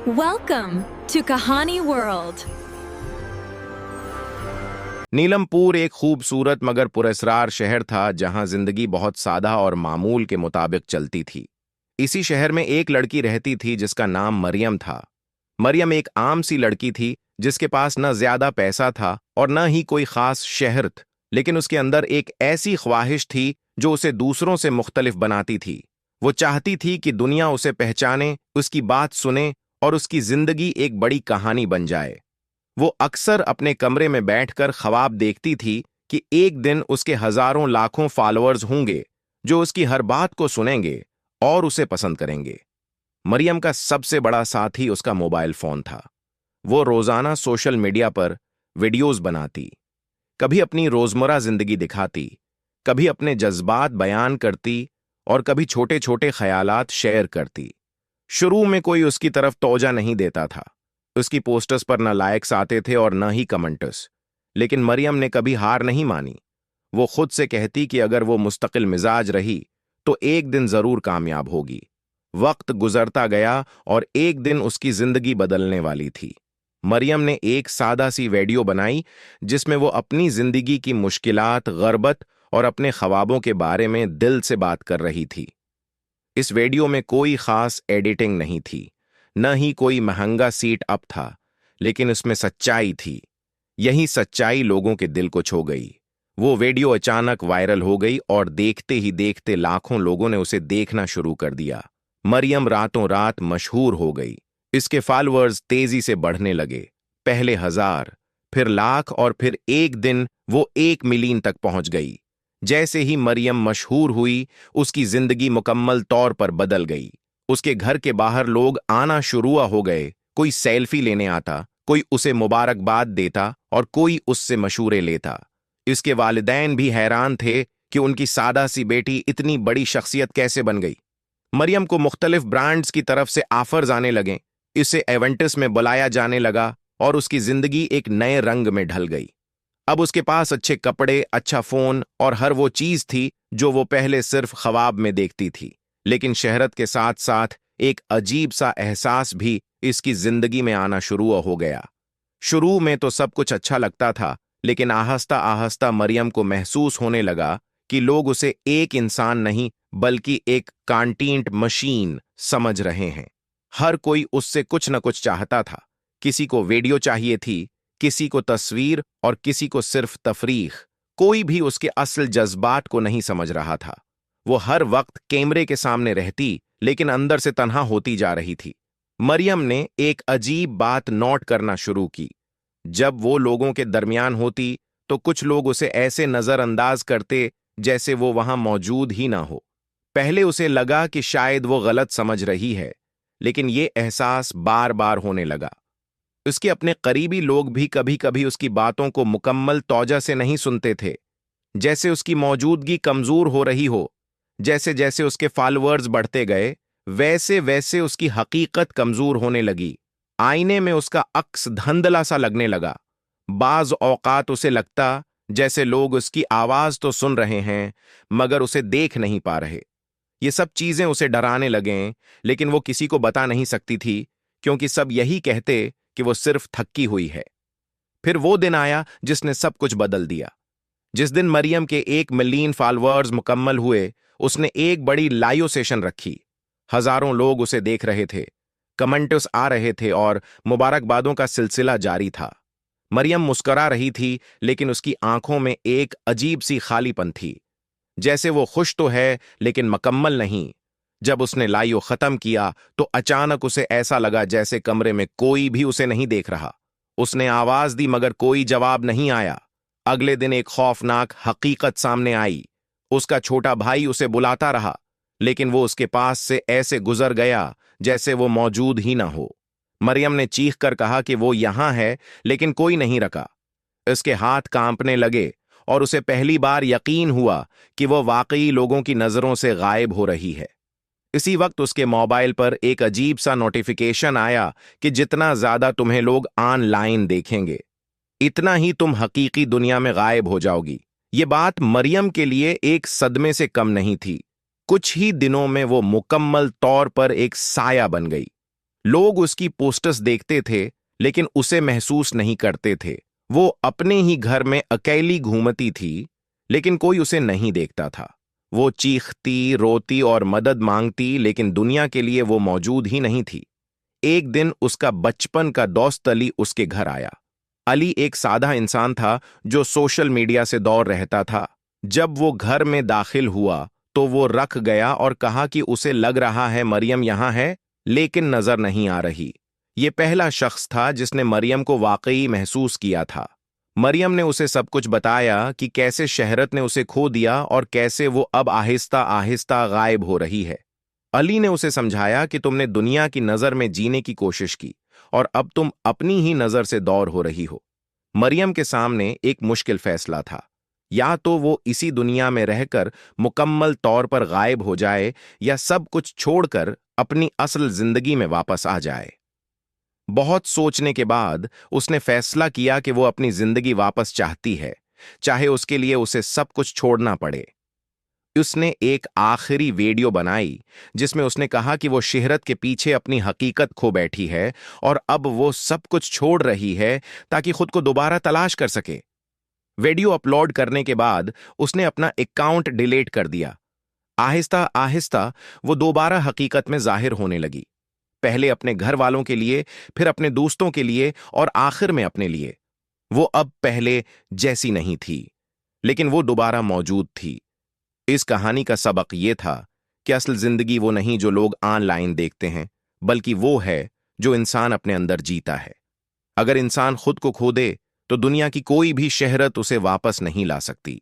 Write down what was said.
Welcome to Kahani World. Neelampur एक खूबसूरत मगर पुरस्कार शहर था जहां जिंदगी बहुत सादा और मामूल के मुताबिक चलती थी। इसी शहर में एक लड़की रहती थी जिसका नाम मरियम था। मरियम एक आम सी लड़की थी जिसके पास न ज्यादा पैसा था और न ही कोई खास शहरत, लेकिन उसके अंदर एक ऐसी ख्वाहिश थी जो उसे दूसरों से मुख्तलिफ बनाती थी। वो चाहती थी कि दुनिया उसे पहचाने, उसकी बात सुने और उसकी जिंदगी एक बड़ी कहानी बन जाए। वो अक्सर अपने कमरे में बैठकर ख्वाब देखती थी कि एक दिन उसके हजारों लाखों फॉलोअर्स होंगे जो उसकी हर बात को सुनेंगे और उसे पसंद करेंगे। मरियम का सबसे बड़ा साथी उसका मोबाइल फोन था। वो रोजाना सोशल मीडिया पर वीडियोस बनाती, कभी अपनी रोजमर्रा जिंदगी दिखाती, कभी अपने जज्बात बयान करती और कभी छोटे छोटे ख्यालात शेयर करती। शुरू में कोई उसकी तरफ तौजा नहीं देता था। उसकी पोस्टर्स पर न लाइक्स आते थे और न ही कमेंट्स, लेकिन मरियम ने कभी हार नहीं मानी। वो खुद से कहती कि अगर वो मुस्तकिल मिजाज रही तो एक दिन जरूर कामयाब होगी। वक्त गुजरता गया और एक दिन उसकी जिंदगी बदलने वाली थी। मरियम ने एक सादा सी वीडियो बनाई जिसमें वो अपनी जिंदगी की मुश्किलात, गर्बत और अपने ख्वाबों के बारे में दिल से बात कर रही थी। इस वीडियो में कोई खास एडिटिंग नहीं थी, न ही कोई महंगा सीट अप था, लेकिन उसमें सच्चाई थी। यही सच्चाई लोगों के दिल को छू गई। वो वीडियो अचानक वायरल हो गई और देखते ही देखते लाखों लोगों ने उसे देखना शुरू कर दिया। मरियम रातों रात मशहूर हो गई। इसके फॉलोअर्स तेजी से बढ़ने लगे। पहले 1000, फिर लाख और फिर एक दिन वो 1 मिलियन तक पहुंच गई। जैसे ही मरियम मशहूर हुई, उसकी जिंदगी मुकम्मल तौर पर बदल गई। उसके घर के बाहर लोग आना शुरू हो गए। कोई सेल्फी लेने आता, कोई उसे मुबारकबाद देता और कोई उससे मशूरे लेता। इसके वालिदैन भी हैरान थे कि उनकी सादा सी बेटी इतनी बड़ी शख्सियत कैसे बन गई। मरियम को मुख्तलिफ ब्रांड्स की तरफ से ऑफर्स आने लगे, इसे इवेंट्स में बुलाया जाने लगा और उसकी जिंदगी एक नए रंग में ढल गई। अब उसके पास अच्छे कपड़े, अच्छा फोन और हर वो चीज थी जो वो पहले सिर्फ ख्वाब में देखती थी। लेकिन शहरत के साथ साथ एक अजीब सा एहसास भी इसकी जिंदगी में आना शुरू हो गया। शुरू में तो सब कुछ अच्छा लगता था, लेकिन आहिस्ता आहिस्ता मरियम को महसूस होने लगा कि लोग उसे एक इंसान नहीं बल्कि एक कंटेंट मशीन समझ रहे हैं। हर कोई उससे कुछ न कुछ चाहता था। किसी को वीडियो चाहिए थी, किसी को तस्वीर और किसी को सिर्फ तफरीख। कोई भी उसके असल जज्बात को नहीं समझ रहा था। वो हर वक्त कैमरे के सामने रहती, लेकिन अंदर से तन्हा होती जा रही थी। मरियम ने एक अजीब बात नोट करना शुरू की। जब वो लोगों के दरमियान होती तो कुछ लोग उसे ऐसे नजरअंदाज करते जैसे वो वहां मौजूद ही ना हो। पहले उसे लगा कि शायद वो गलत समझ रही है, लेकिन ये एहसास बार बार होने लगा। उसके अपने करीबी लोग भी कभी कभी उसकी बातों को मुकम्मल तौजा से नहीं सुनते थे, जैसे उसकी मौजूदगी कमजोर हो रही हो। जैसे जैसे उसके फॉलोअर्स बढ़ते गए, वैसे वैसे उसकी हकीकत कमजोर होने लगी। आईने में उसका अक्स धंधला सा लगने लगा। बाज औकात उसे लगता जैसे लोग उसकी आवाज तो सुन रहे हैं मगर उसे देख नहीं पा रहे। ये सब चीजें उसे डराने लगें, लेकिन वो किसी को बता नहीं सकती थी क्योंकि सब यही कहते कि वो सिर्फ थकी हुई है। फिर वो दिन आया जिसने सब कुछ बदल दिया। जिस दिन मरियम के 1 मिलियन फॉलोअर्स मुकम्मल हुए, उसने एक बड़ी लाइव सेशन रखी। हजारों लोग उसे देख रहे थे, कमेंट्स आ रहे थे और मुबारकबादों का सिलसिला जारी था। मरियम मुस्कुरा रही थी, लेकिन उसकी आंखों में एक अजीब सी खालीपन थी, जैसे वो खुश तो है लेकिन मुकम्मल नहीं। जब उसने लाइव खत्म किया तो अचानक उसे ऐसा लगा जैसे कमरे में कोई भी उसे नहीं देख रहा। उसने आवाज दी मगर कोई जवाब नहीं आया। अगले दिन एक खौफनाक हकीकत सामने आई। उसका छोटा भाई उसे बुलाता रहा, लेकिन वो उसके पास से ऐसे गुजर गया जैसे वो मौजूद ही ना हो। मरियम ने चीख कर कहा कि वो यहां है, लेकिन कोई नहीं रका। उसके हाथ कांपने लगे और उसे पहली बार यकीन हुआ कि वो वाकई लोगों की नजरों से गायब हो रही है। इसी वक्त उसके मोबाइल पर एक अजीब सा नोटिफिकेशन आया कि जितना ज्यादा तुम्हें लोग ऑनलाइन देखेंगे, इतना ही तुम हकीकी दुनिया में गायब हो जाओगी। ये बात मरियम के लिए एक सदमे से कम नहीं थी। कुछ ही दिनों में वो मुकम्मल तौर पर एक साया बन गई। लोग उसकी पोस्टर्स देखते थे लेकिन उसे महसूस नहीं करते थे। वो अपने ही घर में अकेली घूमती थी लेकिन कोई उसे नहीं देखता था। वो चीखती, रोती और मदद मांगती लेकिन दुनिया के लिए वो मौजूद ही नहीं थी। एक दिन उसका बचपन का दोस्त अली उसके घर आया। अली एक सादा इंसान था जो सोशल मीडिया से दूर रहता था। जब वो घर में दाखिल हुआ तो वो रख गया और कहा कि उसे लग रहा है मरियम यहां है लेकिन नजर नहीं आ रही। ये पहला शख्स था जिसने मरियम को वाकई महसूस किया था। मरियम ने उसे सब कुछ बताया कि कैसे शहरत ने उसे खो दिया और कैसे वो अब आहिस्ता आहिस्ता गायब हो रही है। अली ने उसे समझाया कि तुमने दुनिया की नजर में जीने की कोशिश की और अब तुम अपनी ही नजर से दूर हो रही हो। मरियम के सामने एक मुश्किल फैसला था। या तो वो इसी दुनिया में रहकर मुकम्मल तौर पर गायब हो जाए या सब कुछ छोड़कर अपनी असल जिंदगी में वापस आ जाए। बहुत सोचने के बाद उसने फैसला किया कि वो अपनी जिंदगी वापस चाहती है, चाहे उसके लिए उसे सब कुछ छोड़ना पड़े। उसने एक आखिरी वीडियो बनाई जिसमें उसने कहा कि वो शहरत के पीछे अपनी हकीकत खो बैठी है और अब वो सब कुछ छोड़ रही है ताकि खुद को दोबारा तलाश कर सके। वीडियो अपलोड करने के बाद उसने अपना अकाउंट डिलीट कर दिया। आहिस्ता आहिस्ता वो दोबारा हकीकत में जाहिर होने लगी, पहले अपने घर वालों के लिए, फिर अपने दोस्तों के लिए और आखिर में अपने लिए। वो अब पहले जैसी नहीं थी लेकिन वो दोबारा मौजूद थी। इस कहानी का सबक ये था कि असल जिंदगी वो नहीं जो लोग ऑनलाइन देखते हैं, बल्कि वो है जो इंसान अपने अंदर जीता है। अगर इंसान खुद को खो दे तो दुनिया की कोई भी शहरत उसे वापस नहीं ला सकती।